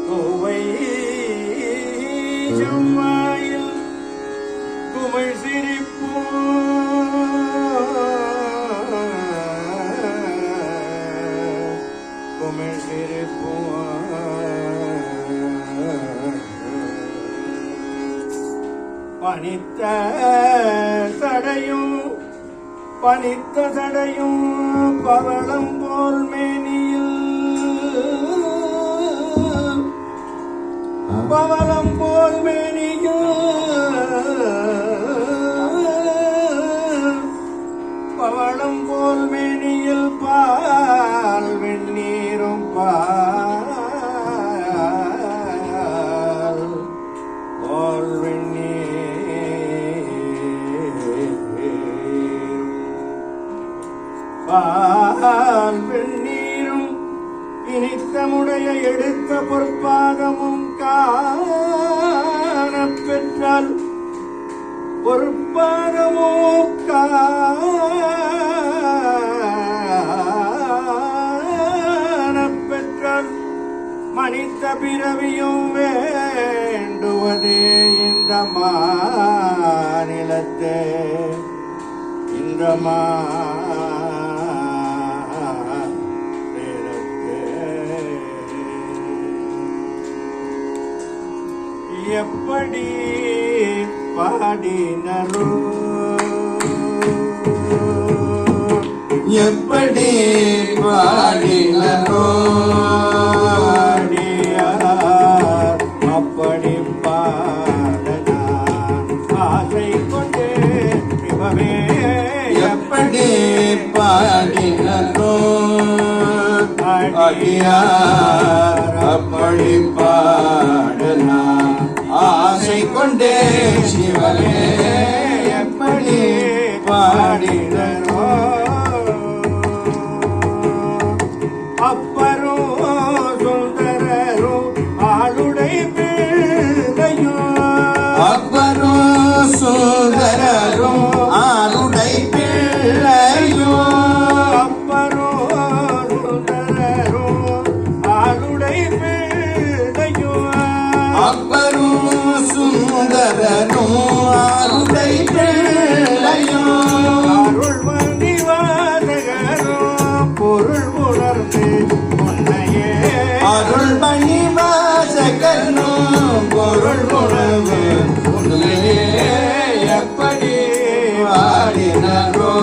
கோவை செவ்வாயில் குமிழ் சிரிப்போ குமிழ் சிரிப்போ பனித்த தடையும் பவளம் போல் மேனியில் பவளம் போல் மேனியில் பவளம் போல் மேனியில் பால் வெந்நீரும் பால் பால் வெந்நீரும் இனித்தமுடைய எடுத்த பொற்பாதமும் காணப் பெற்றால் பொற்பாதமோ காணப் பெற்றால் மனித பிறவியும் வேண்டுவதே இந்த மாநிலத்தே இந்த எப்படி பாடினரோ எப்படி பாடினரோ அப்படி பாடனா ஆசை கொண்டே சிவமே எப்படி பாடினரோ அடியார் அப்படி பாடனா ஆசை கொண்டே சிவனே எப்படி பாடினரோ அப்பரும் சுந்தரரும் ஆளுடை பிள்ளையும் அப்பரும் சுந்தரரும் ஆளுடை பிள்ளையும் அப்பரும் சுந்தரரும் ஆளுடை பிள்ளையும் அப்பரும் சுந்தரரும் ஆளுடை பிள்ளையும் அருள் மணிவாசகரும் பொருள் உணர்ந்து உன்னையே அருள் மணிவாசகரும் பொருள் உணர்வு உன்னையே எப்படி வாடினரோ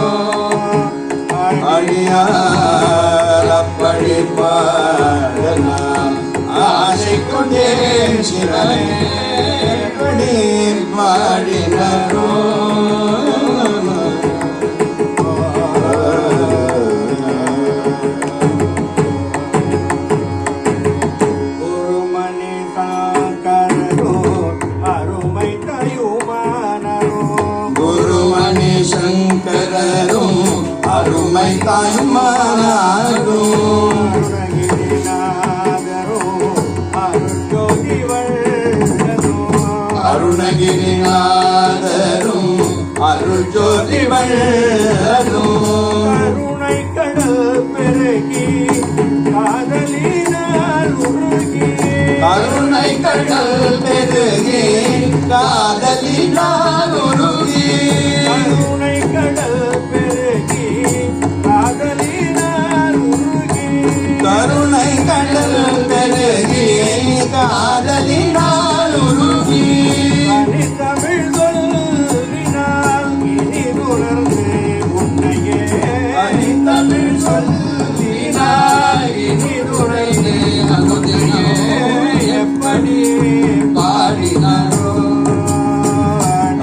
அடியார் அப்படி பாடலாம் ஆசை கொண்டேன் சிவனே எப்படி பாடினரோ குருமணி சாங்கரோ அருமை தயுமானரோ குருமணி சங்கரரும் அருமை தாய்மானாரும் அருணகிரிநாதரும் அருள் ஜோதி வள்ளரும் கருணை கடல் பெருகி காதலினால் உருகி கருணை கடல் பெருகி காதலினால் உருகி கருணை கடல் பெருகி காதலினால் உருகி கருணை கடல் பெருகி காதலினால் உருகி தமிழ் சொல்லினால் இனி உணர்ந்து உன்னையே தமிழ் சொல்லினால் இனி உரைந்து அனுதினே எப்படி பாடினாரோ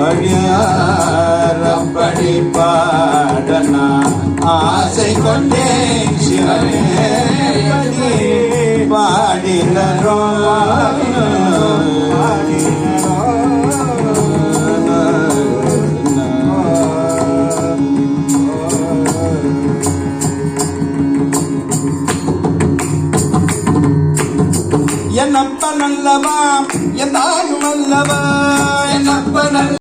அடியார் அப்படி பாடனா ஆசை கொண்டேன் சிவனே எப்படி பாடினரோ என்னப்ப நல்லவா